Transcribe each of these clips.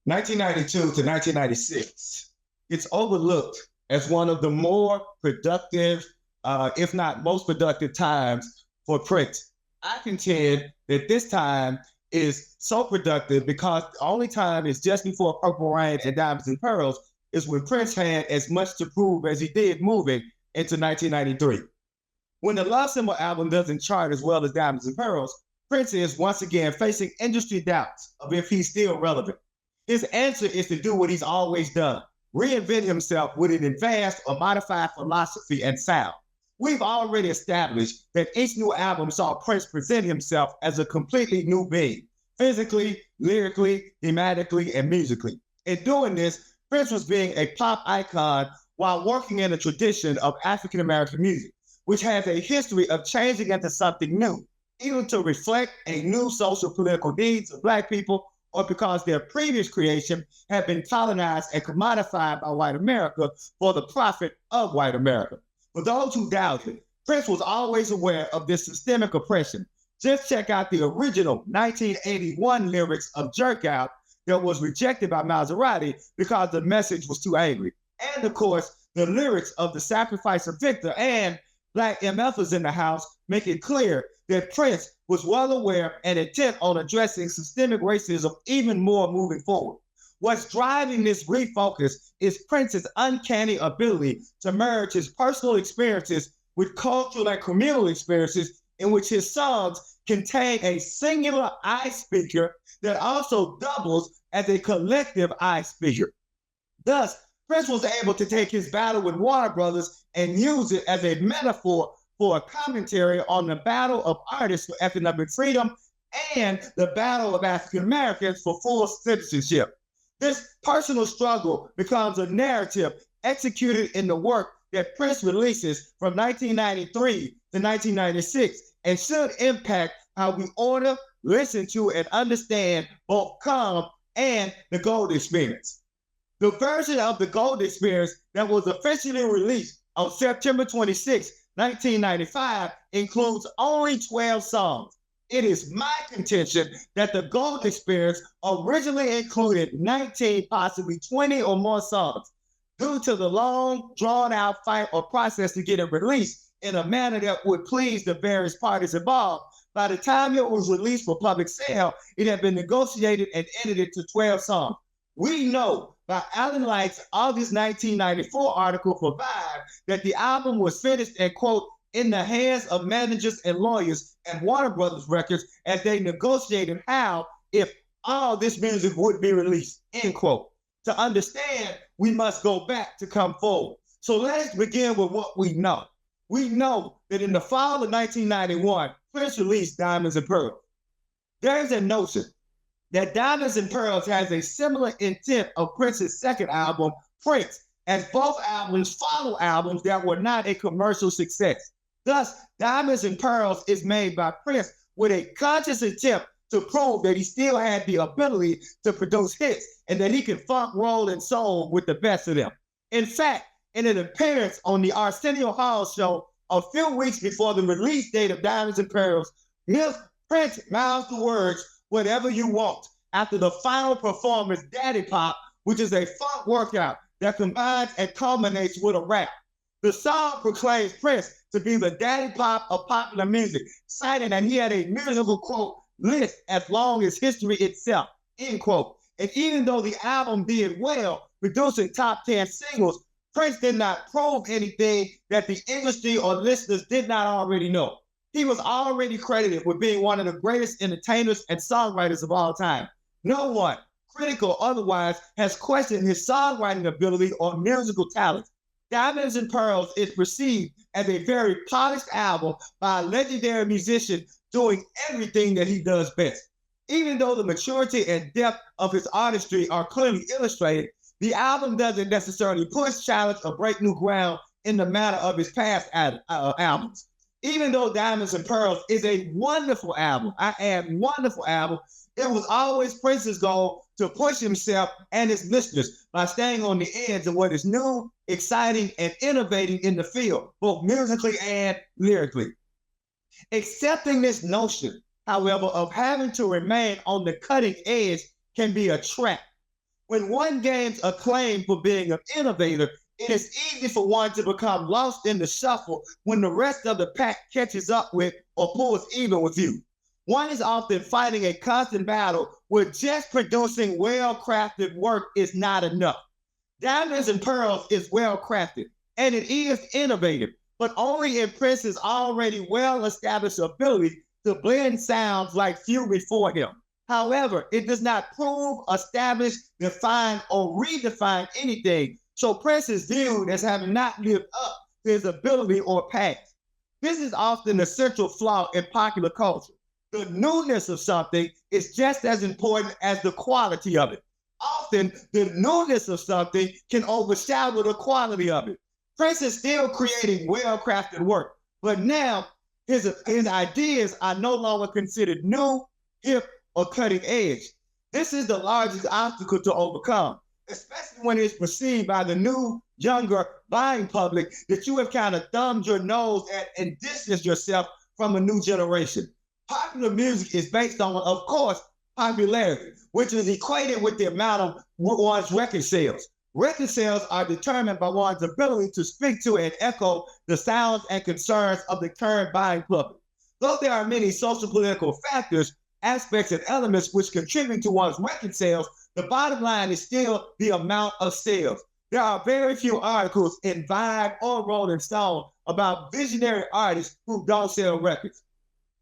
1992 to 1996, it's overlooked as one of the more productive, if not most productive times for Prince. I contend that this time is so productive because the only time is just before Purple Rain and Diamonds and Pearls is when Prince had as much to prove as he did moving into 1993. When the Love Symbol album doesn't chart as well as Diamonds and Pearls, Prince is once again facing industry doubts of if he's still relevant. His answer is to do what he's always done, reinvent himself with an advanced or modified philosophy and sound. We've already established that each new album saw Prince present himself as a completely new being, physically, lyrically, thematically, and musically. In doing this, Prince was being a pop icon while working in a tradition of African American music, which has a history of changing into something new, either to reflect a new social political needs of Black people or because their previous creation had been colonized and commodified by white America for the profit of white America. For those who doubt it, Prince was always aware of this systemic oppression. Just check out the original 1981 lyrics of Jerk Out that was rejected by Maserati because the message was too angry. And of course, the lyrics of The Sacrifice of Victor and Black MFers in the House make it clear that Prince was well aware and intent on addressing systemic racism even more moving forward. What's driving this refocus is Prince's uncanny ability to merge his personal experiences with cultural and communal experiences in which his songs contain a singular I speaker that also doubles as a collective I speaker. Thus, Prince was able to take his battle with Warner Brothers and use it as a metaphor for a commentary on the battle of artists for economic freedom and the battle of African Americans for full citizenship. This personal struggle becomes a narrative executed in the work that Prince releases from 1993 to 1996 and should impact how we order, listen to, and understand both Come and the Gold Experience. The version of the Gold Experience that was officially released on September 26, 1995 includes only 12 songs. It is my contention that the Gold Experience originally included 19, possibly 20 or more songs. Due to the long, drawn-out fight or process to get it released in a manner that would please the various parties involved, by the time it was released for public sale, it had been negotiated and edited to 12 songs. We know by Alan Light's August 1994 article for Vibe that the album was finished and, quote, in the hands of managers and lawyers at Warner Brothers Records as they negotiated how, if all this music would be released, end quote. To understand, we must go back to come forward. So let's begin with what we know. We know that in the fall of 1991, Prince released Diamonds and Pearls. There's a notion that Diamonds and Pearls has a similar intent of Prince's second album, Prince, as both albums follow albums that were not a commercial success. Thus, Diamonds and Pearls is made by Prince with a conscious attempt to prove that he still had the ability to produce hits and that he could funk, roll, and soul with the best of them. In fact, in an appearance on the Arsenio Hall show a few weeks before the release date of Diamonds and Pearls, Prince mouthed the words, "Whatever you want," after the final performance, Daddy Pop, which is a funk workout that combines and culminates with a rap. The song proclaims Prince to be the Daddy Pop of popular music, citing that he had a musical, quote, list as long as history itself, end quote. And even though the album did well, producing top 10 singles, Prince did not prove anything that the industry or listeners did not already know. He was already credited with being one of the greatest entertainers and songwriters of all time. No one, critical or otherwise, has questioned his songwriting ability or musical talent. Diamonds and Pearls is perceived as a very polished album by a legendary musician doing everything that he does best. Even though the maturity and depth of his artistry are clearly illustrated, the album doesn't necessarily push, challenge, or break new ground in the manner of his past albums. Even though Diamonds and Pearls is a wonderful album, I add wonderful album, it was always Prince's goal to push himself and his listeners by staying on the edge of what is new, exciting, and innovating in the field, both musically and lyrically. Accepting this notion, however, of having to remain on the cutting edge can be a trap. When one gains acclaim for being an innovator, it is easy for one to become lost in the shuffle when the rest of the pack catches up with or pulls even with you. One is often fighting a constant battle where just producing well-crafted work is not enough. Diamonds and Pearls is well-crafted, and it is innovative, but only in Prince's already well-established ability to blend sounds like few before him. However, it does not prove, establish, define, or redefine anything, so Prince is viewed as having not lived up to his ability or past. This is often the central flaw in popular culture. The newness of something is just as important as the quality of it. Often, the newness of something can overshadow the quality of it. Prince is still creating well-crafted work, but now his ideas are no longer considered new, hip, or cutting edge. This is the largest obstacle to overcome, especially when it's perceived by the new, younger, buying public that you have kind of thumbed your nose at and distanced yourself from a new generation. Popular music is based on, of course, popularity, which is equated with the amount of one's record sales. Record sales are determined by one's ability to speak to and echo the sounds and concerns of the current buying public. Though there are many social political factors, aspects, and elements which contribute to one's record sales, the bottom line is still the amount of sales. There are very few articles in Vibe or Rolling Stone about visionary artists who don't sell records.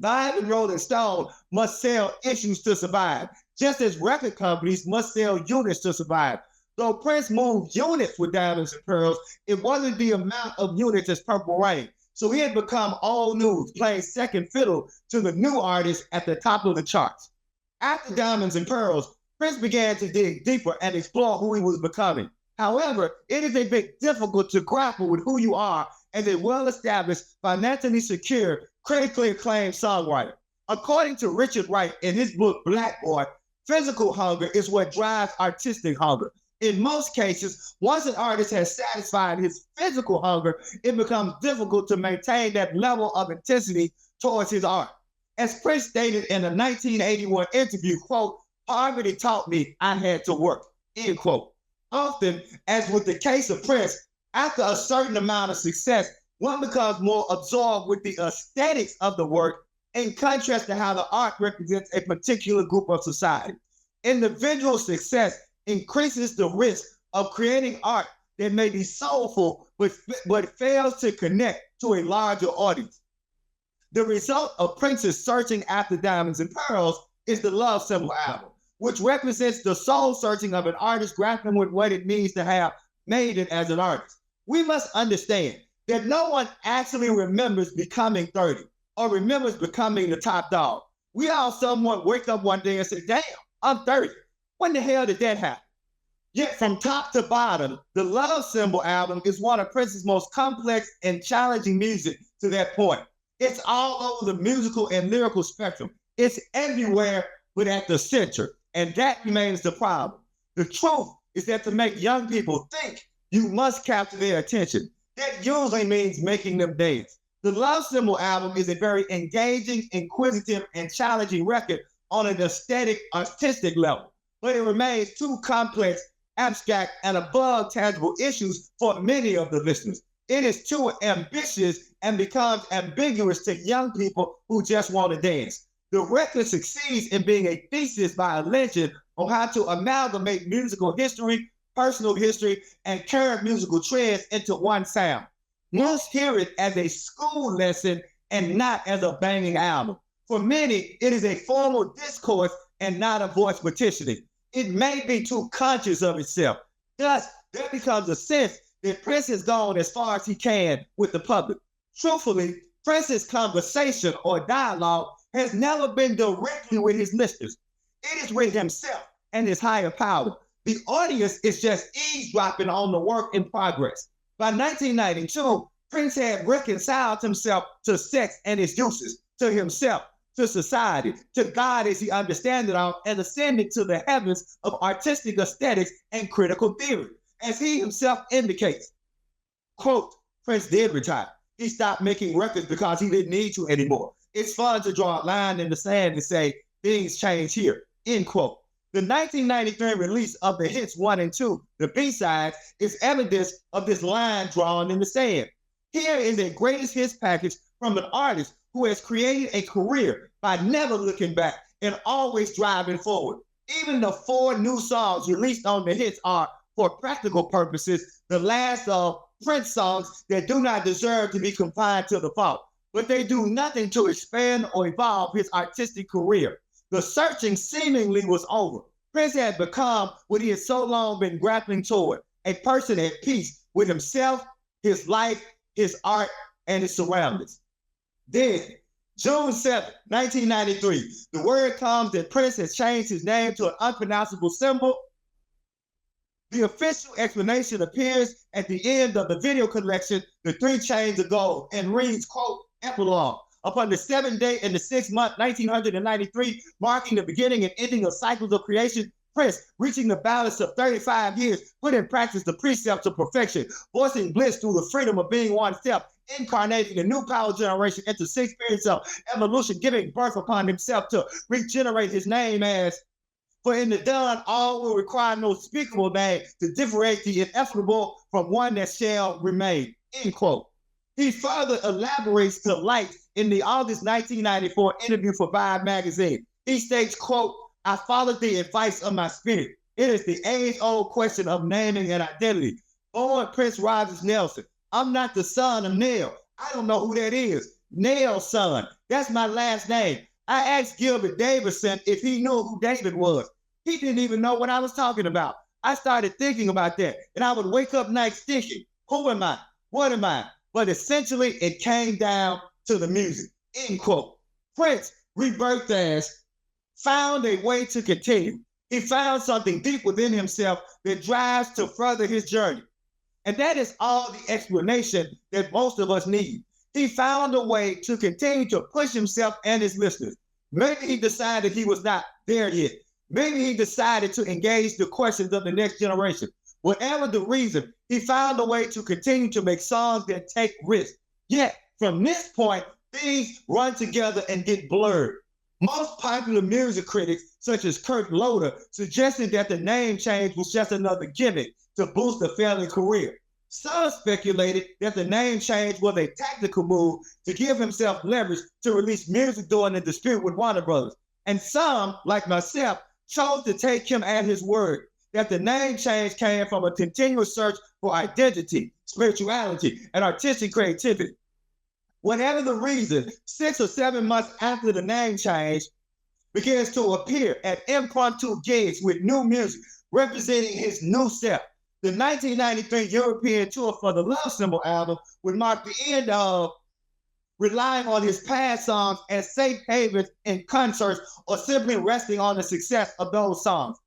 Vibe and Rolling Stone must sell issues to survive, just as record companies must sell units to survive. Though Prince moved units with Diamonds and Pearls, it wasn't the amount of units as Purple Rain. So he had become old news, playing second fiddle to the new artists at the top of the charts. After Diamonds and Pearls, Prince began to dig deeper and explore who he was becoming. However, it is a bit difficult to grapple with who you are as a well-established, financially secure, critically acclaimed songwriter. According to Richard Wright in his book Black Boy, physical hunger is what drives artistic hunger. In most cases, once an artist has satisfied his physical hunger, it becomes difficult to maintain that level of intensity towards his art. As Prince stated in a 1981 interview, quote, "Poverty taught me I had to work," end quote. Often, as with the case of Prince, after a certain amount of success, one becomes more absorbed with the aesthetics of the work in contrast to how the art represents a particular group of society. Individual success increases the risk of creating art that may be soulful but fails to connect to a larger audience. The result of Prince's searching after Diamonds and Pearls is the Love Symbol album, which represents the soul searching of an artist grappling with what it means to have made it as an artist. We must understand that no one actually remembers becoming 30 or remembers becoming the top dog. We all someone wake up one day and say, damn, I'm 30. When the hell did that happen? Yet from top to bottom, the Love Symbol album is one of Prince's most complex and challenging music to that point. It's all over the musical and lyrical spectrum. It's everywhere but at the center, and that remains the problem. The truth is that to make young people think, you must capture their attention. That usually means making them dance. The Love Symbol album is a very engaging, inquisitive, and challenging record on an aesthetic, artistic level, but it remains too complex, abstract, and above tangible issues for many of the listeners. It is too ambitious and becomes ambiguous to young people who just want to dance. The record succeeds in being a thesis by a legend on how to amalgamate musical history, personal history, and current musical trends into one sound. Most hear it as a school lesson and not as a banging album. For many, it is a formal discourse and not a voice petitioning. It may be too conscious of itself. Thus, there becomes a sense that Prince has gone as far as he can with the public. Truthfully, Prince's conversation or dialogue has never been directly with his listeners. It is with himself and his higher power. The audience is just eavesdropping on the work in progress. By 1992, Prince had reconciled himself to sex and its uses, to himself, to society, to God as he understood it all, and ascended to the heavens of artistic aesthetics and critical theory. As he himself indicates, quote, Prince did retire. He stopped making records because he didn't need to anymore. It's fun to draw a line in the sand and say, things change here, end quote. The 1993 release of the hits 1 and 2, the B-side, is evidence of this line drawn in the sand. Here is their greatest hits package from an artist who has created a career by never looking back and always driving forward. Even the 4 new songs released on the hits are, for practical purposes, the last of Prince songs that do not deserve to be confined to the vault, but they do nothing to expand or evolve his artistic career. The searching seemingly was over. Prince had become what he had so long been grappling toward, a person at peace with himself, his life, his art, and his surroundings. Then, June 7, 1993, the word comes that Prince has changed his name to an unpronounceable symbol. The official explanation appears at the end of the video collection, The 3 Chains of Gold, and reads, quote, epilogue. Upon the 7th day in the 6th month, 1993, marking the beginning and ending of cycles of creation, Prince, reaching the balance of 35 years, put in practice the precepts of perfection, voicing bliss through the freedom of being oneself, incarnating a new power generation into 6 periods of evolution, giving birth upon himself to regenerate his name as, for in the done, all will require no speakable name to differentiate the ineffable from one that shall remain, end quote. He further elaborates to light in the August 1994 interview for Vibe magazine. He states, quote, I followed the advice of my spirit. It is the age-old question of naming and identity. Born Prince Rogers Nelson. I'm not the son of Nell. I don't know who that is. Nell's son. That's my last name. I asked Gilbert Davidson if he knew who David was. He didn't even know what I was talking about. I started thinking about that, and I would wake up nights thinking, who am I? What am I? But essentially, it came down to the music, end quote. Prince, rebirthed as, found a way to continue. He found something deep within himself that drives to further his journey. And that is all the explanation that most of us need. He found a way to continue to push himself and his listeners. Maybe he decided he was not there yet. Maybe he decided to engage the questions of the next generation. Whatever the reason, he found a way to continue to make songs that take risks. Yet, from this point, things run together and get blurred. Most popular music critics, such as Kurt Loder, suggested that the name change was just another gimmick to boost a failing career. Some speculated that the name change was a tactical move to give himself leverage to release music during the dispute with Warner Brothers. And some, like myself, chose to take him at his word, that the name change came from a continuous search for identity, spirituality, and artistic creativity. Whatever the reason, 6 or 7 months after the name change, begins to appear at impromptu gigs with new music, representing his new self. The 1993 European tour for the Love Symbol album would mark the end of relying on his past songs as safe havens in concerts or simply resting on the success of those songs.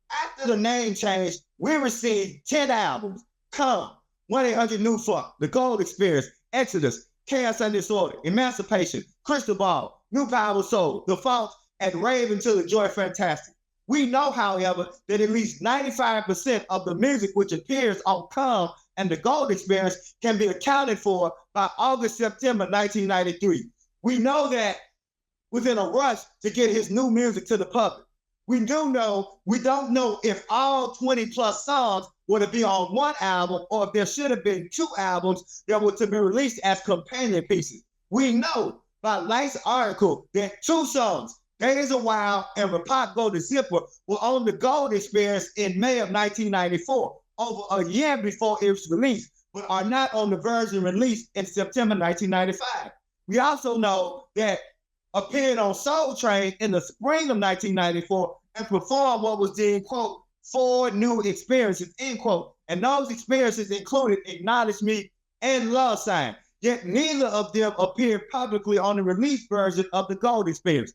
After the name change, we received 10 albums: Come, 1-800-NEW-FUNK, The Gold Experience, Exodus, Chaos and Disorder, Emancipation, Crystal Ball, New Power Soul, The Fault, and Rave Until the Joy Fantastic. We know, however, that at least 95% of the music which appears on Come and The Gold Experience can be accounted for by August, September 1993. We know that within a rush to get his new music to the public. We don't know if all 20 plus songs were to be on one album or if there should have been 2 albums that were to be released as companion pieces. We know by Life's article that 2 songs, Days a While and Repop Go to Zipper, were on The Gold Experience in May of 1994, over a year before it was released, but are not on the version released in September 1995. We also know that appeared on Soul Train in the spring of 1994 and performed what was deemed, quote, 4 new experiences, end quote. And those experiences included Acknowledge Me and Love Sign, yet neither of them appeared publicly on the release version of The Gold Experience.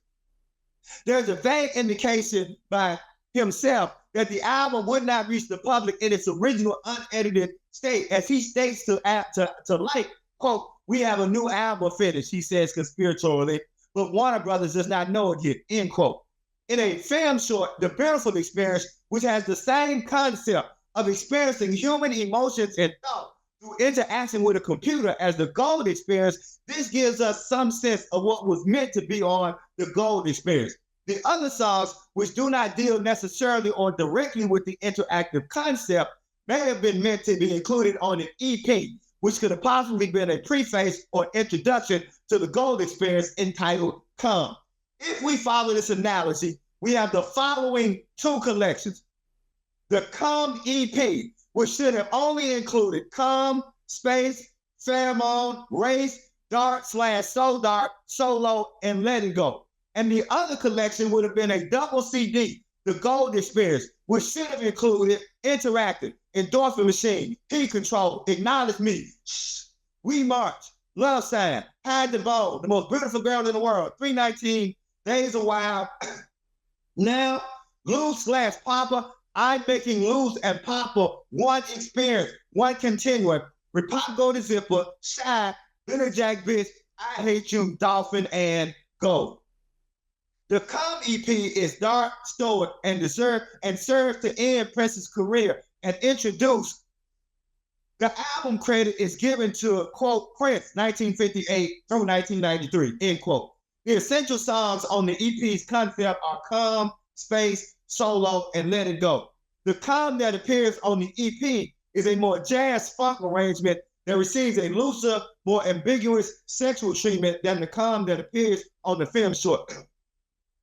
There's a vague indication by himself that the album would not reach the public in its original unedited state, as he states to Light, quote, we have a new album finished, he says conspiratorially, but Warner Brothers does not know it yet, end quote. In a film short, The Beautiful Experience, which has the same concept of experiencing human emotions and thought through interaction with a computer as The Gold Experience, this gives us some sense of what was meant to be on The Gold Experience. The other songs, which do not deal necessarily or directly with the interactive concept, may have been meant to be included on an EP, which could have possibly been a preface or introduction to the Gold experience entitled Come. If we follow this analogy, we have the following two collections. The Come EP, which should have only included Come, Space, Pheromone, Race, Dark/So Dark, Solo, and Let It Go. And the other collection would have been a double CD, the Gold Experience, which should have included Interactive, Endorphin Machine, Heat Control, Acknowledge Me, Shh, We March, Love Sign, Hide the Bone, The Most Beautiful Girl in the World, 319, Days a While. Now, Lose/Papa, I'm making Lose and Papa one experience, one continuum. Repop Go to Zipper, Shy, Bitter Jack Bitch, I Hate You, Dolphin, and Go. The Come EP is dark, stoic, and serves to end Prince's career and introduce. The album credit is given to, quote, Prince, 1958 through 1993, end quote. The essential songs on the EP's concept are Come, Space, Solo, and Let It Go. The Come that appears on the EP is a more jazz funk arrangement that receives a looser, more ambiguous sexual treatment than the Come that appears on the film short,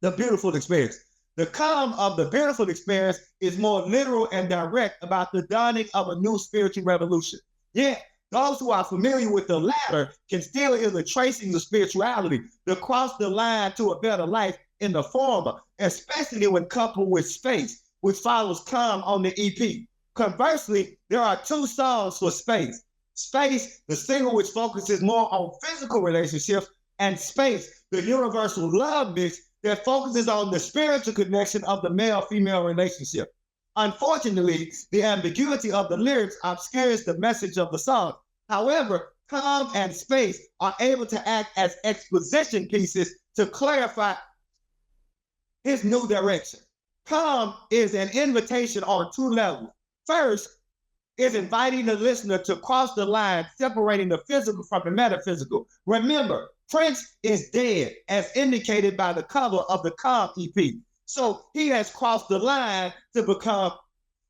The Beautiful Experience. The Come of The Beautiful Experience is more literal and direct about the dawning of a new spiritual revolution. Yet, those who are familiar with the latter can still hear the tracing of spirituality, the cross the line to a better life in the former, especially when coupled with Space, which follows Come on the EP. Conversely, there are two songs for Space. Space, the single which focuses more on physical relationships, and Space, the universal love mix that focuses on the spiritual connection of the male-female relationship. Unfortunately, the ambiguity of the lyrics obscures the message of the song. However, Come and Space are able to act as exposition pieces to clarify his new direction. Come is an invitation on two levels. First, is inviting the listener to cross the line, separating the physical from the metaphysical. Remember, Prince is dead, as indicated by the cover of the Come EP. So he has crossed the line to become,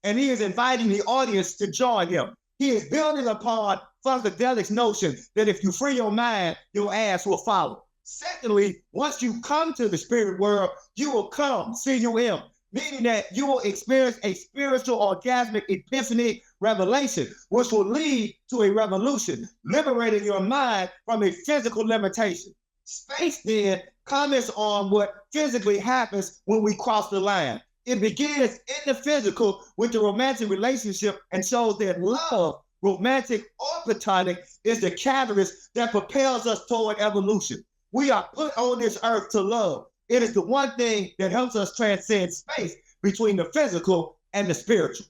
and he is inviting the audience to join him. He is building upon Funkadelic's notion that if you free your mind, your ass will follow. Secondly, once you come to the spirit world, you will come, C-U-M, meaning that you will experience a spiritual orgasmic epiphany revelation, which will lead to a revolution, liberating your mind from a physical limitation. Space then comments on what physically happens when we cross the line. It begins in the physical with the romantic relationship and shows that love, romantic or platonic, is the catalyst that propels us toward evolution. We are put on this earth to love. It is the one thing that helps us transcend space between the physical and the spiritual.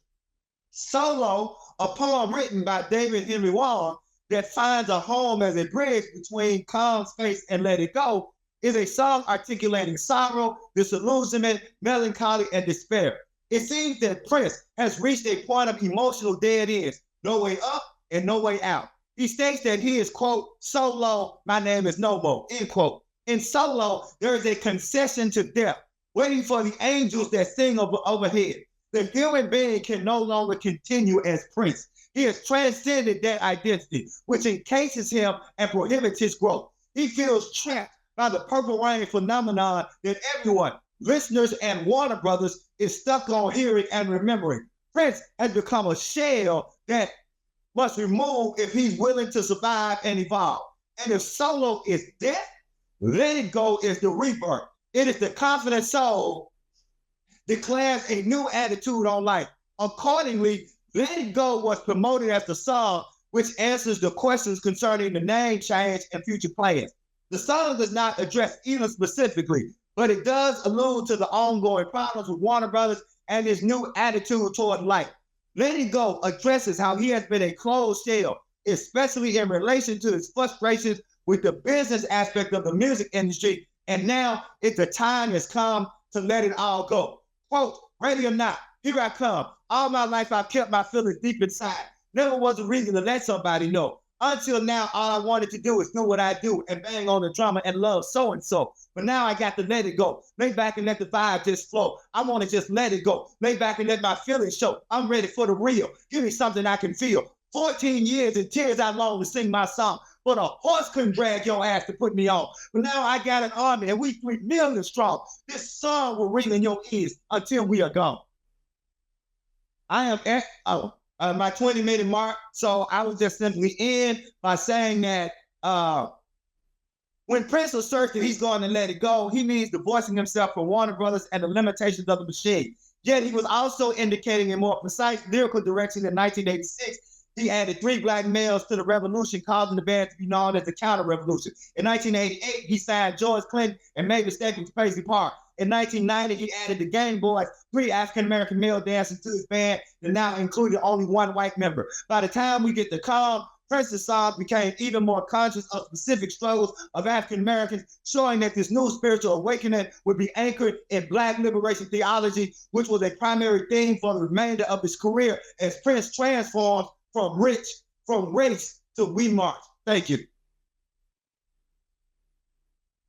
Solo, a poem written by David Henry Wong that finds a home as a bridge between Come, Space, and Let It Go, is a song articulating sorrow, disillusionment, melancholy, and despair. It seems that Prince has reached a point of emotional dead ends, no way up and no way out. He states that he is, quote, solo, my name is no more, end quote. In Solo, there is a concession to death, waiting for the angels that sing overhead. The human being can no longer continue as Prince. He has transcended that identity, which encases him and prohibits his growth. He feels trapped by the purple rain phenomenon that everyone, listeners and Warner Brothers, is stuck on hearing and remembering. Prince has become a shell that must remove if he's willing to survive and evolve. And if Solo is death, Let It Go is the rebirth. It is the confident soul declares a new attitude on life. Accordingly, Let It Go was promoted as the song which answers the questions concerning the name change and future plans. The song does not address either specifically, but it does allude to the ongoing problems with Warner Brothers and his new attitude toward life. Let It Go addresses how he has been a closed shell, especially in relation to his frustrations with the business aspect of the music industry, and now the time has come to let it all go. Quote, ready or not, here I come. All my life I've kept my feelings deep inside. Never was a reason to let somebody know. Until now, all I wanted to do is know what I do and bang on the drummer and love so-and-so. But now I got to let it go. Lay back and let the vibe just flow. I want to just let it go. Lay back and let my feelings show. I'm ready for the real. Give me something I can feel. 14 years and tears I long to sing my song. But a horse couldn't drag your ass to put me on. But now I got an army and we 3 million strong. This song will ring in your ears until we are gone. I am at my 20-minute mark. So I will just simply end by saying that when Prince asserts that he's going to let it go, he means divorcing himself from Warner Brothers and the limitations of the machine. Yet he was also indicating in more precise lyrical direction in 1986. He added 3 black males to the revolution, causing the band to be known as the Counter-Revolution. In 1988, he signed George Clinton and made the statement to Paisley Park. In 1990, he added the Game Boys, 3 African-American male dancers to his band that now included only 1 white member. By the time we get to Come, Prince's songs became even more conscious of specific struggles of African-Americans, showing that this new spiritual awakening would be anchored in Black liberation theology, which was a primary theme for the remainder of his career as Prince transformed from race to we march. Thank you.